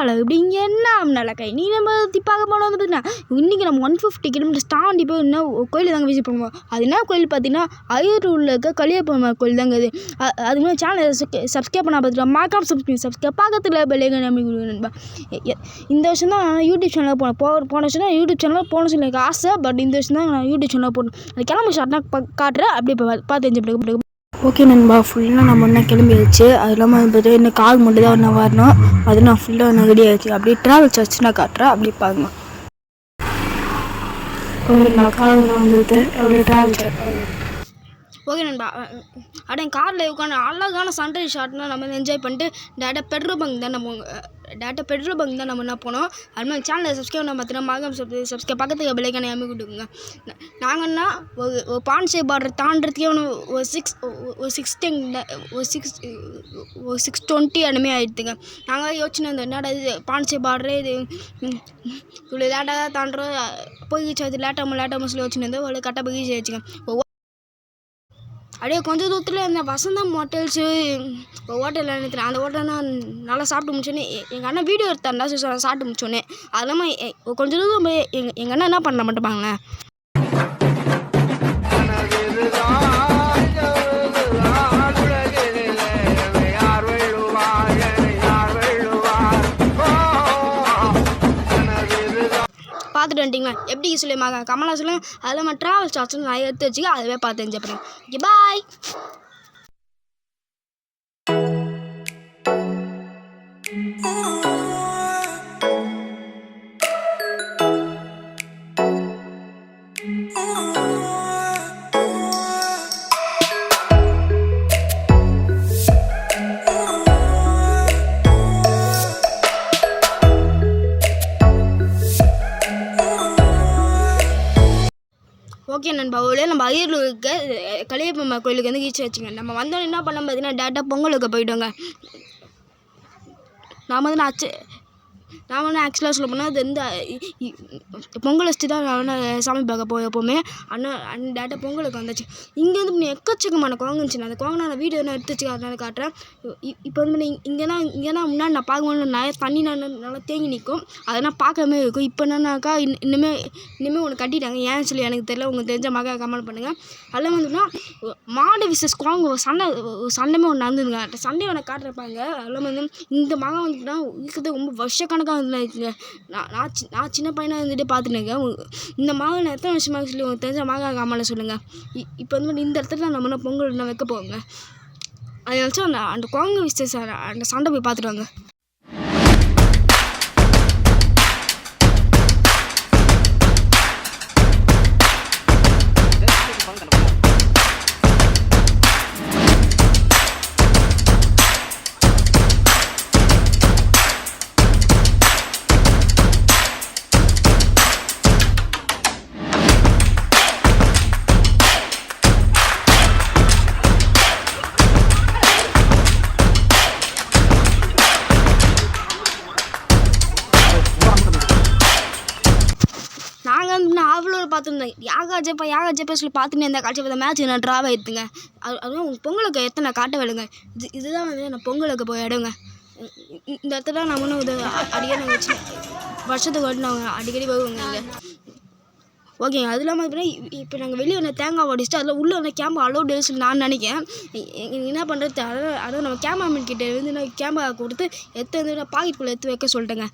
என்னல இப்படி இங்கே என்ன ஆம்னாலக்கா நீ நம்ம பார்க்க போனோம் வந்து பார்த்தீங்கன்னா இன்றைக்கி நம்ம 150 கிலோமீட்டர்ஸ் தாண்டி போய் இன்னும் கோயில் தாங்க விசிட் பண்ணுவோம். அது என்ன கோயில் பார்த்தீங்கன்னா அய்யூரில் இருக்க களியப்பெருமா கோயில் தாங்க அது. அது மாதிரி சேனலை சப்ஸ்கிரைப் பண்ண பார்த்துட்டு மறக்காம சப்ஸ்கிரைப் பக்கத்தில் பெல்லைக்கன் நண்பா. இந்த வருஷம் தான் நான் யூடியூப் சேனலில் போன வருஷம் தான் யூடியூப் சேனலில் போன சொல்லி எனக்கு ஆசை. பட் இந்த வருஷம் தான் நான் யூடியூப் சேனலில் போடணும். அது கிளம்பு ஷார்ட்னா காட்டுறேன். அப்படியே பார்த்து தெரிஞ்சு. ஓகே நண்பா, ஃபுல்லாக நம்ம ஒன்றா கிளம்பிடுச்சு. அது இல்லாமல் பார்த்து இன்னும் கால் மட்டும் தான் ஒன்றா வரணும். அது நான் ஃபுல்லாக நான் ரெடி ஆகிடுச்சு. அப்படியே ட்ராவல் சார்ஜ் நான் காட்டுறேன். அப்படி பாருங்க. நான் கால் வந்துட்டு அப்படியே ட்ராவல் சார்ஜ். ஓகே நண்பா, அப்படியே காரில் உட்காந்து அழகான சன்ரைஸ் ஷாட்னா நம்ம என்ஜாய் பண்ணிட்டு டேரெக்டாக பெட்ரோல் பங்க் தான் நம்ம என்ன போனோம். அது மாதிரி சேனலை சப்ஸ்கிரைப் பண்ண பார்த்தீங்கன்னா மறக்காம சப்ஸ்கிரைப் பக்கத்துக்கு பெல்லைக்கான அமைக்க கொடுக்குங்க. நாங்கன்னா ஒரு பான்சே பார்டர் தாண்டதுக்கே ஒரு 620 அந்தமாரி ஆகிடுதுங்க. நாங்கள் யோசனை இந்த என்னடா இது பான்சே பார்டரே இது இவ்வளோ லேட்டாக தான் தாண்டுறோம், போயிடுச்சு அது லேட்டாக சொல்லி யோசனை ஒரு கரெக்டாக போய் வச்சுங்க. அப்படியே கொஞ்சம் தூரத்தில் இந்த வசந்தம் ஹோட்டல்ஸு ஹோட்டலில் நினைக்கிறேன். அந்த ஹோட்டல் நான் நல்லா சாப்பிட்டு முடிச்சோன்னே எங்கள் அண்ணன் வீடியோ எடுத்தாண்டா சாப்பிட்டு முடிச்சோன்னே. அது இல்லாமல் கொஞ்சம் தூரம் போய் எங்கள் அண்ணன் என்ன பண்ண மாட்டேப்பாங்களேன். பார்த்துட்டு வந்துட்டிங்களா எப்படி சொல்லியுமாங்க கமலா சொல்லுங்க. அதில் நம்ம ட்ராவல் ஸ்டார்ட்ஸ் நான் எடுத்து வச்சுக்க அதுவே பார்த்து என்ஜாய் பண்ணுறேன். Okay bye. ஓகே நண்பா, நம்ம அய்யூரில் இருக்க களியப்பெருமா கோயிலுக்கு வந்து ரீச் ஆச்சுங்க. நம்ம வந்தோம் என்ன பண்ணோம் பார்த்தீங்கன்னா டேரெக்டாக பொங்கலுக்கு போய்ட்டோங்க. நான் வந்து ஆக்சுவலாக சொல்ல போனால் அது இந்த பொங்கல் வச்சுட்டு தான் நான் வந்து சாமி பார்க்க போய் எப்போவுமே டேரெக்டாக பொங்கலுக்கு வந்துச்சு. இங்கே வந்து எக்கச்சக்கமான குரங்கு இருந்துச்சு. அந்த குரங்கு நான் வீடியோ எடுத்து வச்சு காட்டுறேன். இப்போ வந்து இங்கேனா முன்னாடி நான் பார்க்கும்போது நிறைய தண்ணி நல்லா தேங்கி நிற்கும். அதெல்லாம் பார்க்கவே இருக்கும். இப்போ என்னன்னாக்கா இனிமேல் ஒன்று கட்டிட்டாங்க. ஏன்னு சொல்லி எனக்கு தெரியல. உங்களுக்கு தெரிஞ்ச மக கமெண்ட் பண்ணுங்கள். அதெல்லாம் வந்துன்னா மாடு விசஸ் குரங்கு சண்டைமே ஒன்று நடந்துதுங்க. அந்த சண்டையை ஒன்று காட்டுறப்பாங்க. அதெல்லாம் வந்து இந்த மகன் வந்துட்டுனா இருக்கிறது ரொம்ப வருஷக்கணக்காக வந்துருக்குங்க. நான் சின்ன பையனாக இருந்துட்டு பார்த்துனேங்க. இந்த மகன் எத்தனை வருஷமாக சொல்லி உங்களுக்கு தெரிஞ்ச மக கமெண்ட்ல சொல்லுங்கள். இப்போ வந்து இந்த இடத்துல நம்ம பொங்கல் வைக்க போவோங்க. அதை வச்சு அந்த குரங்கு விசேஷ அந்த சண்டை போய் பார்த்துட்டு வாங்க. அவ்வளோ பார்த்துருந்தேன். யாக ஜெப்பா சொல்லி பார்த்துன்னு இந்த காட்சி பார்த்த மேட்ச் நான் ட்ராவ் ஆகிடுதுங்க. அதுவும் பொங்கலுக்கு எத்தனை காட்ட வேணுங்க. இதுதான் வந்து நான் பொங்கலுக்கு போய் இடங்க. இந்த இடத்துல நான் ஒன்றும் அடிக்கடி நாங்கள் வச்சு வருஷத்துக்கு வந்து நாங்கள் அடிக்கடி போவோங்க இங்கே. ஓகேங்க. அது இல்லாமல் பார்த்தீங்கன்னா இப்போ நாங்கள் வெளியே வந்து தேங்காய் உடைச்சிட்டு அதில் உள்ளே வந்து கேமரா அலோடு சொல்லி நான் நினைக்கிறேன். என்ன பண்ணுறது அதாவது நம்ம கேமராமேன் கிட்டே வந்து நான் கேமரா கொடுத்து வந்து பாக்கெட்டுக்குள்ளே எடுத்து வைக்க சொல்லிட்டேங்க.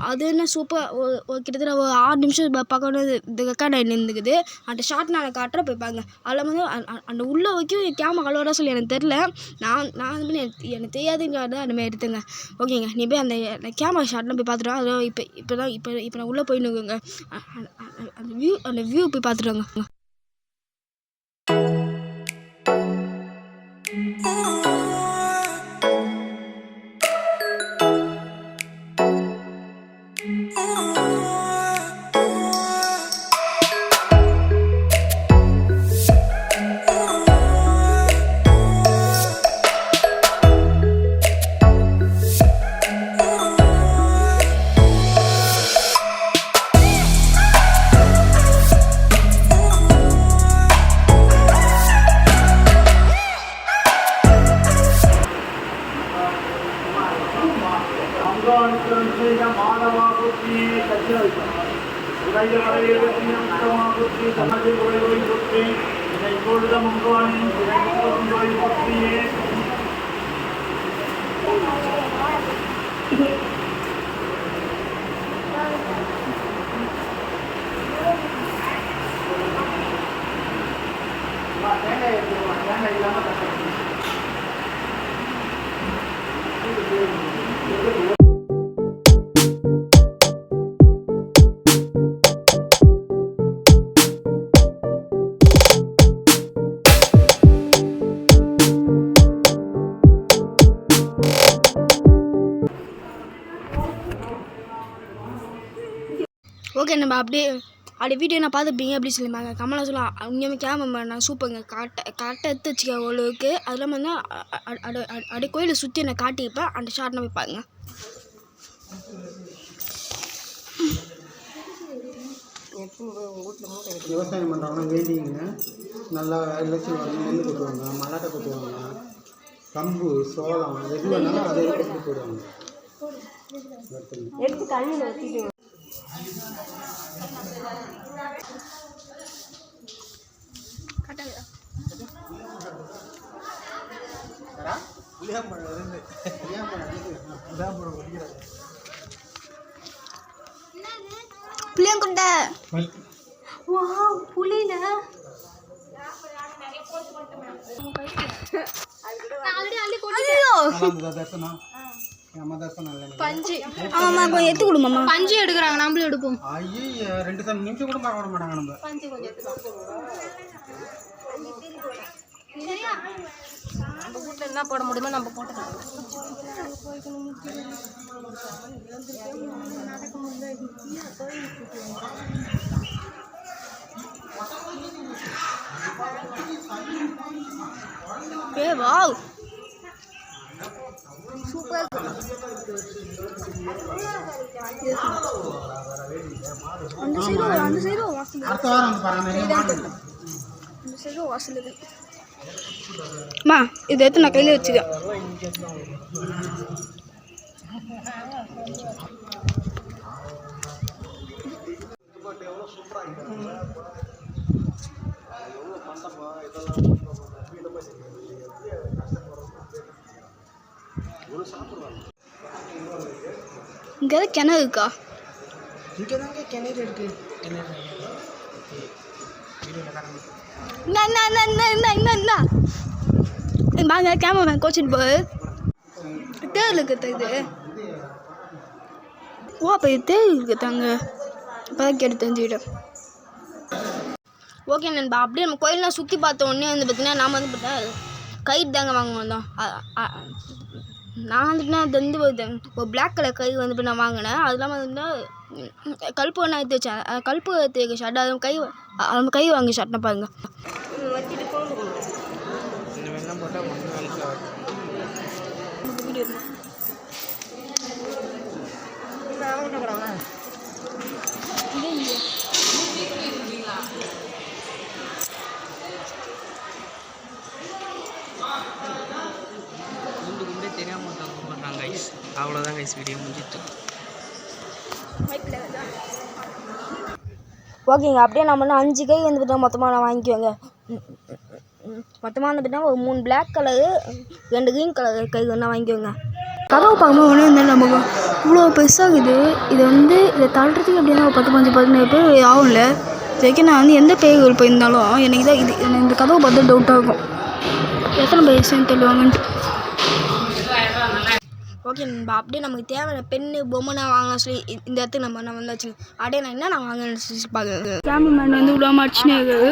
அது என்ன சூப்பர் கிட்டத்தட்ட ஒரு 6 நிமிஷம் பார்க்கணும் இந்த ரெக்கார்ட் ஆகி இருந்துக்குது. அந்த ஷார்ட் நான் காட்டுற போய்ப்பாங்க. அதில் வந்து அந்த உள்ளே வைக்கும் கேமரா அலோடாக சொல்லி எனக்கு தெரில. நான் வந்து எனக்கு தெரியாதுங்கிறத அந்த மாதிரி எடுத்துங்க. ஓகேங்க. நீ போய் அந்த கேமரா ஷார்ட்லாம் போய் பார்த்துட்டோம். அதோ இப்போ நான் உள்ளே போயின்னுக்குங்க. அந்த வியூ போய் பார்த்துட்டு வாங்க. ஓகே, நம்ம அப்படியே வீடியோ நான் பார்த்துப்பீங்க அப்படி சொல்லிப்பாங்க. கமலா சொல்லலாம் உண்மையுமே கேமரா நான் சூப்பருங்க, கரெக்டாக எடுத்து வச்சுக்க அவ்வளோக்கு. அது இல்லாமல் வந்து அப்படியே கோயிலை சுற்றி நான் காட்டிப்பேன். அந்த ஷார்ட் நம்ம பாருங்க. விவசாயம் பண்ணுறவங்க வேண்டிங்க நல்லா எல்லாம் நெல் கொட்டுவாங்க, மல்லாட்டை கொட்டுவாங்க, கம்பு, சோளம் எது வேணாலும் அதை கொண்டு போடுவாங்க. எடுத்து தண்ணியில் வச்சுட்டு புளியங்கொண்டை புளியில பஞ்சு எடுத்து கொடுமாமா. பஞ்சு எடுக்கிறாங்க, நம்மளும் எடுப்போம். 2 நிமிஷம் கூட பார்க்க மாட்டாங்க. நம்ம பஞ்சு கொஞ்சம் நம்ம வீட்டில் என்ன போட முடியுமோ நம்ம போட்டுக்கலாம். Wow super. அந்த சைடு வாசல் அம்மா, இதை எடுத்து நான் கையில் வச்சுக்கேன். இங்கே கிணறு இருக்கா? இங்கே தாங்க கிணறு இருக்கு. வாங்க கேமராமேன் கோச்சிட்டு போய் தேர் இருக்குது. இது ஓ அப்போ இது தேர் இருக்குதாங்க. இப்போ தான் கேட்டு தெரிஞ்சுக்கிட்டேன். ஓகே நண்பா, அப்படியே நம்ம கோயிலெலாம் சுற்றி பார்த்த உடனே வந்து பார்த்தீங்கன்னா நாம் வந்து பார்த்தா கயிறு தாங்க வாங்க வந்தோம். நான் வந்துட்டுனா அது வந்து ஒரு பிளாக் கலர் கயிறு வந்து நான் வாங்கினேன். அது இல்லாமல் வந்துன்னா கல்ப்பு ஒன்றா எடுத்து வச்சேன். கல்ப்பு எடுத்து வைக்க ஷர்ட் அது கை வாங்கி ஷர்ட்னா பாருங்க. அவ்வளோதான் கைஸ், வீடியோ முடிஞ்சிட்டு. ஓகேங்க, அப்படியே நம்ம 5 கை வந்து பார்த்தா மொத்தமாக நான் வாங்கிக்குவேங்க. மொத்தமாக வந்து பார்த்தா ஒரு 3 பிளாக் கலரு 2 க்ரீன் கலர் கை ஒன்றா வாங்கிக்குவேங்க. கதவை பார்க்கும்போது ஒன்றே இருந்தாலும் நமக்கு இவ்வளோ பெருசாகுது. இதை தள்ளுறதுக்கு எப்படின்னா ஒரு 10-15 பேர் ஆகும்ல. இது வரைக்கும் நான் வந்து எந்த பேர் போயிருந்தாலும் எனக்கு தான் எனக்கு இந்த கதவை பார்த்து டவுட்டாக இருக்கும், எத்தனை பேர் சேர்ந்து தள்ளுவாங்கன்ட்டு. ஓகே நண்பா, அப்படியே நமக்கு தேவையான பெண்ணு பொம்மை நான் வாங்கலாம் சொல்லி இந்த இடத்துக்கு நம்ம வந்தாச்சு. அப்படியே நான் என்ன வாங்கன்னு சொல்லி பார்க்குறேன். கேமராமேன் வந்து விடாம அடிச்சுனே இருக்காரு.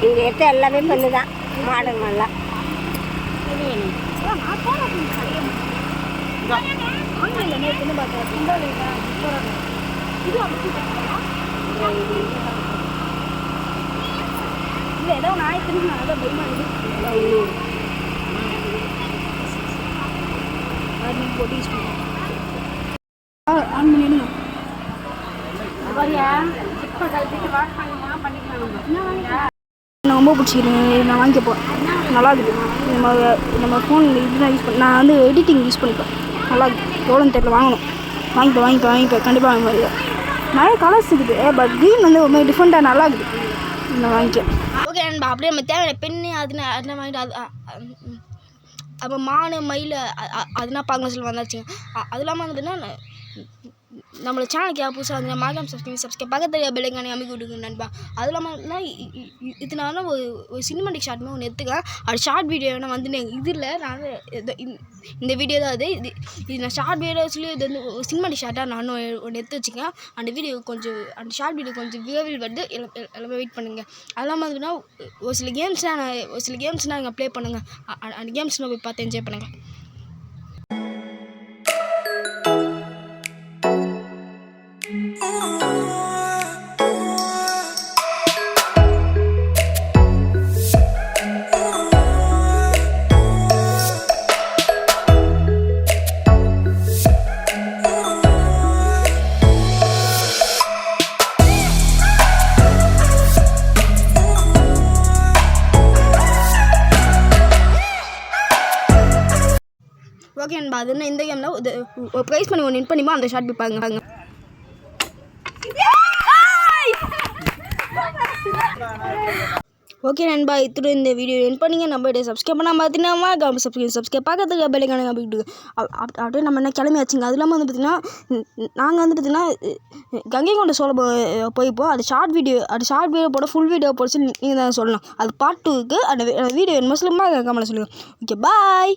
இங்கே எடுத்த எல்லாமே பண்ணு தான் மாடல் நல்லா. ஏதோ நாய் திரும்ப போட்டி எனக்கு ரொம்ப பிடிச்சிருக்கு, நான் வாங்கிக்க போகிறேன். நல்லா இருக்குது. நம்ம ஃபோன் இதுதான் யூஸ் பண்ண, நான் வந்து எடிட்டிங் யூஸ் பண்ணிப்பேன். நல்லா இருக்குது. எவ்வளோன்னு தெரியல, வாங்கிப்பேன் கண்டிப்பாக வாங்க மாதிரி. நிறைய கலர்ஸ் இருக்குது, பட் க்ரீன் வந்து ரொம்ப டிஃப்ரெண்ட்டாக நல்லா இருக்குது. நான் வாங்கிக்கிறேன். ஓகே நண்பா, அப்படியே நம்ம தேவையான பெண்ணு அதெல்லாம் வாங்கிட்டு அப்போ மானு மயில் அதெல்லாம் பார்க்க சொல்லி வந்தாச்சுங்க. அது இல்லாமல் வந்துட்டுன்னா நம்மளோட சேனலுக்கு யார் புதுசாக வந்து மறக்காம சப்ஸ்கிரைப் பக்கத்தில் பெல்லைக்கானே அமைக்க விட்டுங்க நண்பா. அது இல்லாமல் இதனால ஒரு சினிமாட்டிக் ஷார்ட்மே ஒன்று எடுத்துக்கேன். அது ஷார்ட் வீடியோ வேணால் வந்து இதில் நான் இந்த வீடியோ தான் இது நான் ஷார்ட் வீடியோ சொல்லி இது வந்து ஒரு சினிமாட்டிக் ஷார்ட்டாக நானும் ஒன்று எடுத்து வச்சுக்கேன். அந்த ஷார்ட் வீடியோ கொஞ்சம் விரைவில் வந்து எல்லாமே வெயிட் பண்ணுங்கள். அது இல்லாமல் வந்துன்னா ஒரு சில கேம்ஸ்னால் நீங்கள் ப்ளே பண்ணுங்கள். அந்த கேம்ஸ்னால் போய் பார்த்து என்ஜாய் பண்ணுங்கள். ஓகே நண்பா, அது என்ன இந்த கேமில் ஒரு ப்ரைஸ் பண்ணி ஒன்று வின் பண்ணிப்போம். அந்த ஷார்ட் போய் பாருங்க. ஓகே நண்பா, இத்துடன் இந்த வீடியோ வின் பண்ணிங்க. நம்ம சப்ஸ்கிரைப் பண்ணால் பார்த்தீங்கன்னா சப்ஸ்கிரைப் பார்க்கறதுக்கு பெல்லைக்கான அப்படின்ட்டு அப்படியே நம்ம என்ன கிளம்பியாச்சுங்க. அது இல்லாமல் வந்து பார்த்திங்கன்னா நாங்கள் வந்து பார்த்திங்கன்னா கங்கை கொண்ட சோழபுரம் போய்ப்போம். அது ஷார்ட் வீடியோ போட ஃபுல் வீடியோ போட சொல்லி நீங்கள் தான் சொல்லணும். அது பார்ட் 2க்கு அந்த வீடியோ என்ன சொல்லுமா கமெண்ட்டில் சொல்லுங்கள். Okay bye.